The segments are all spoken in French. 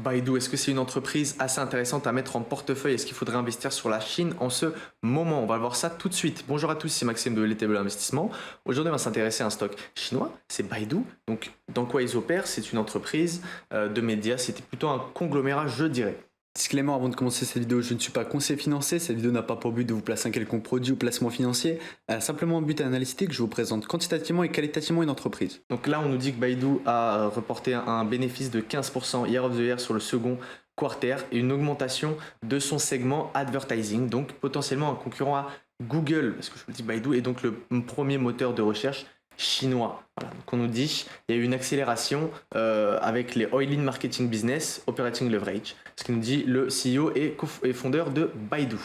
Baidu, est-ce que c'est une entreprise assez intéressante à mettre en portefeuille? Est-ce qu'il faudrait investir sur la Chine en ce moment? On va voir ça tout de suite. Bonjour à tous, c'est Maxime de l'ETB Investissement. Aujourd'hui, on va s'intéresser à un stock chinois, c'est Baidu. Donc, dans quoi ils opèrent? C'est une entreprise de médias, c'était plutôt un conglomérat, je dirais. Disclaimer avant de commencer cette vidéo, je ne suis pas conseiller financier, cette vidéo n'a pas pour but de vous placer un quelconque produit ou placement financier, elle a simplement un but analytique, je vous présente quantitativement et qualitativement une entreprise. Donc là, on nous dit que Baidu a reporté un bénéfice de 15% year over year sur le second quarter et une augmentation de son segment advertising, donc potentiellement un concurrent à Google, parce que je vous le dis, Baidu est donc le premier moteur de recherche chinois. Voilà. Donc on nous dit il y a eu une accélération avec les Oil-in Marketing Business, Operating Leverage, ce qui nous dit le CEO et fondeur de Baidu.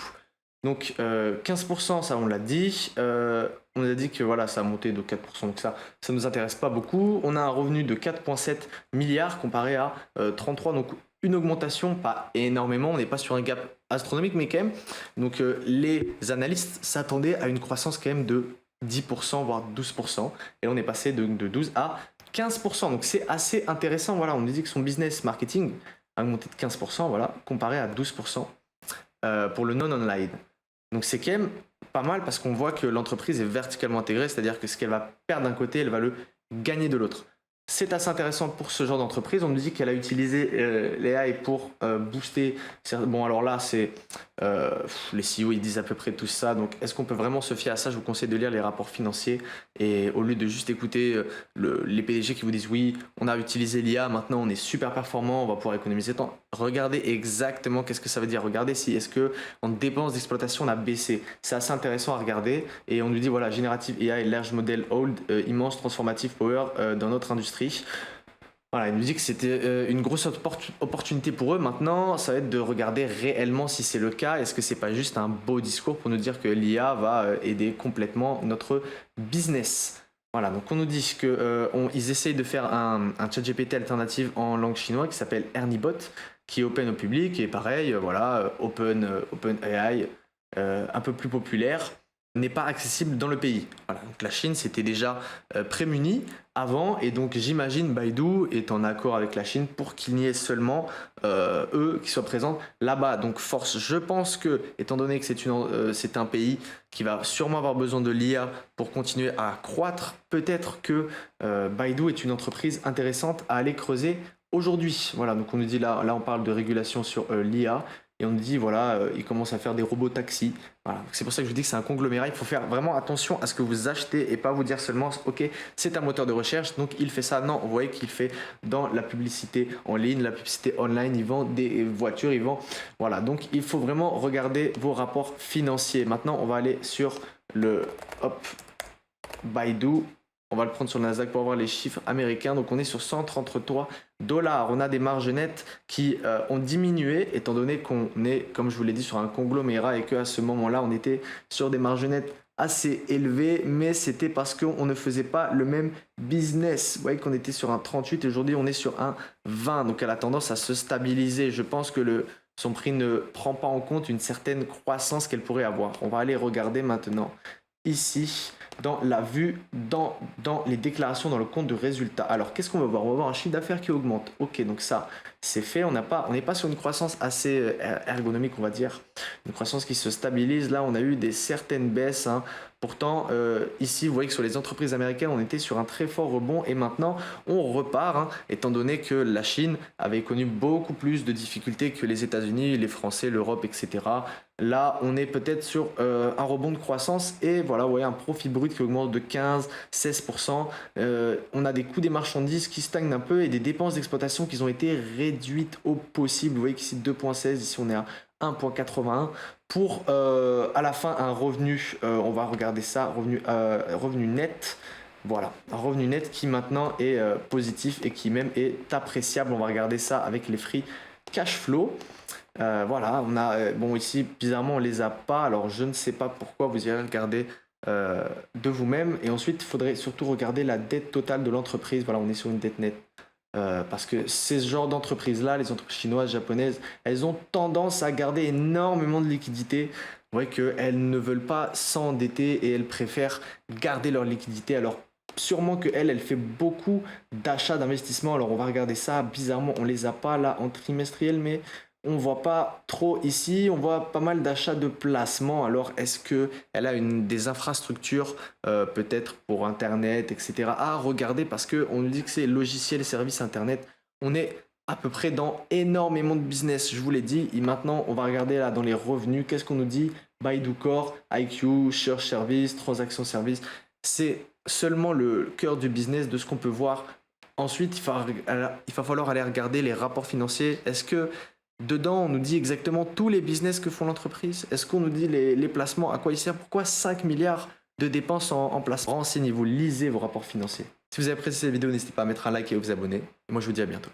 Donc 15%, ça on l'a dit. On a dit que voilà, ça a monté de 4%, donc ça ne nous intéresse pas beaucoup. On a un revenu de 4,7 milliards comparé à 33, donc une augmentation, pas énormément, on n'est pas sur un gap astronomique, mais quand même. Donc les analystes s'attendaient à une croissance quand même de 10%, voire 12%, et on est passé de 12 à 15%, donc c'est assez intéressant. Voilà, on nous dit que son business marketing a augmenté de 15%, voilà, comparé à 12% pour le non-online. Donc c'est quand même pas mal parce qu'on voit que l'entreprise est verticalement intégrée, c'est-à-dire que ce qu'elle va perdre d'un côté, elle va le gagner de l'autre. C'est assez intéressant pour ce genre d'entreprise. On nous dit qu'elle a utilisé l'AI pour booster. Bon, alors là, c'est les CEO, ils disent à peu près tout ça. Donc, est-ce qu'on peut vraiment se fier à ça? Je vous conseille de lire les rapports financiers et au lieu de juste écouter les PDG qui vous disent oui, on a utilisé l'IA, maintenant on est super performant, on va pouvoir économiser temps. Regardez exactement qu'est-ce que ça veut dire. Regardez si est-ce que en dépenses d'exploitation on a baissé. C'est assez intéressant à regarder. Et on nous dit voilà, Generative AI, Large Model Hold, immense transformative power dans notre industrie. Voilà, il nous dit que c'était une grosse opportunité pour eux. Maintenant, ça va être de regarder réellement si c'est le cas. Est-ce que c'est pas juste un beau discours pour nous dire que l'IA va aider complètement notre business? Voilà, donc on nous dit qu'ils essayent de faire un chat GPT alternative en langue chinoise qui s'appelle ErnieBot, qui est open au public et pareil, voilà, open AI, un peu plus populaire, n'est pas accessible dans le pays. Voilà, donc la Chine s'était déjà prémunie avant et donc j'imagine Baidu est en accord avec la Chine pour qu'il n'y ait seulement eux qui soient présents là-bas. Donc force, je pense que étant donné que c'est un pays qui va sûrement avoir besoin de l'IA pour continuer à croître, peut-être que Baidu est une entreprise intéressante à aller creuser aujourd'hui. Voilà, donc on nous dit là on parle de régulation sur l'IA. Et on nous dit, voilà, ils commencent à faire des robots taxis. Voilà. C'est pour ça que je vous dis que c'est un conglomérat. Il faut faire vraiment attention à ce que vous achetez et pas vous dire seulement, ok, c'est un moteur de recherche, donc il fait ça. Non, vous voyez qu'il fait dans la publicité en ligne, la publicité online, il vend des voitures, il vend. Voilà, donc il faut vraiment regarder vos rapports financiers. Maintenant, on va aller sur le Baidu. On va le prendre sur le Nasdaq pour avoir les chiffres américains. Donc on est sur 133 dollars. On a des marges nettes qui ont diminué étant donné qu'on est, comme je vous l'ai dit, sur un conglomérat et qu'à ce moment-là, on était sur des marges nettes assez élevées, mais c'était parce qu'on ne faisait pas le même business. Vous voyez qu'on était sur un 38 et aujourd'hui on est sur un 20. Donc elle a tendance à se stabiliser. Je pense que son prix ne prend pas en compte une certaine croissance qu'elle pourrait avoir. On va aller regarder maintenant ici dans la vue, dans les déclarations, dans le compte de résultats. Alors, qu'est-ce qu'on va voir? On va voir un chiffre d'affaires qui augmente. Ok, donc ça, c'est fait. On n'est pas sur une croissance assez ergonomique, on va dire. Une croissance qui se stabilise. Là, on a eu certaines baisses. Hein. Pourtant, ici, vous voyez que sur les entreprises américaines, on était sur un très fort rebond et maintenant, on repart, hein, étant donné que la Chine avait connu beaucoup plus de difficultés que les États-Unis, les Français, l'Europe, etc. Là, on est peut-être sur un rebond de croissance et voilà, vous voyez un profit brut qui augmente de 15-16%. On a des coûts des marchandises qui stagnent un peu et des dépenses d'exploitation qui ont été réduites au possible. Vous voyez qu'ici 2,16, ici on est à 1,81 pour à la fin un revenu, on va regarder ça, revenu net. Voilà, un revenu net qui maintenant est positif et qui même est appréciable. On va regarder ça avec les free cash flow. Voilà, on a bon ici bizarrement on les a pas. Alors je ne sais pas pourquoi. Vous irez regarder de vous-même. Et ensuite il faudrait surtout regarder la dette totale de l'entreprise. Voilà, on est sur une dette nette. Parce que ces genres d'entreprises-là, les entreprises chinoises, japonaises, elles ont tendance à garder énormément de liquidités. Vous voyez qu'elles ne veulent pas s'endetter et elles préfèrent garder leur liquidité. Alors sûrement qu'elle fait beaucoup d'achats d'investissement. Alors on va regarder ça, bizarrement on les a pas là en trimestriel, mais on voit pas trop ici, on voit pas mal d'achats de placements. Alors est-ce que elle a des infrastructures peut-être pour internet, etc. à regarder, parce que on nous dit que c'est logiciel, service internet. On est à peu près dans énormément de business, je vous l'ai dit. Et maintenant on va regarder là dans les revenus, qu'est-ce qu'on nous dit? Baidu Core, IQ, Search Service, Transaction Service. C'est seulement le cœur du business de ce qu'on peut voir. Ensuite, il va falloir aller regarder les rapports financiers. Est-ce que dedans, on nous dit exactement tous les business que font l'entreprise? Est-ce qu'on nous dit les placements, à quoi ils servent? Pourquoi 5 milliards de dépenses en placement? Renseignez-vous, lisez vos rapports financiers. Si vous avez apprécié cette vidéo, n'hésitez pas à mettre un like et à vous abonner. Et moi, je vous dis à bientôt.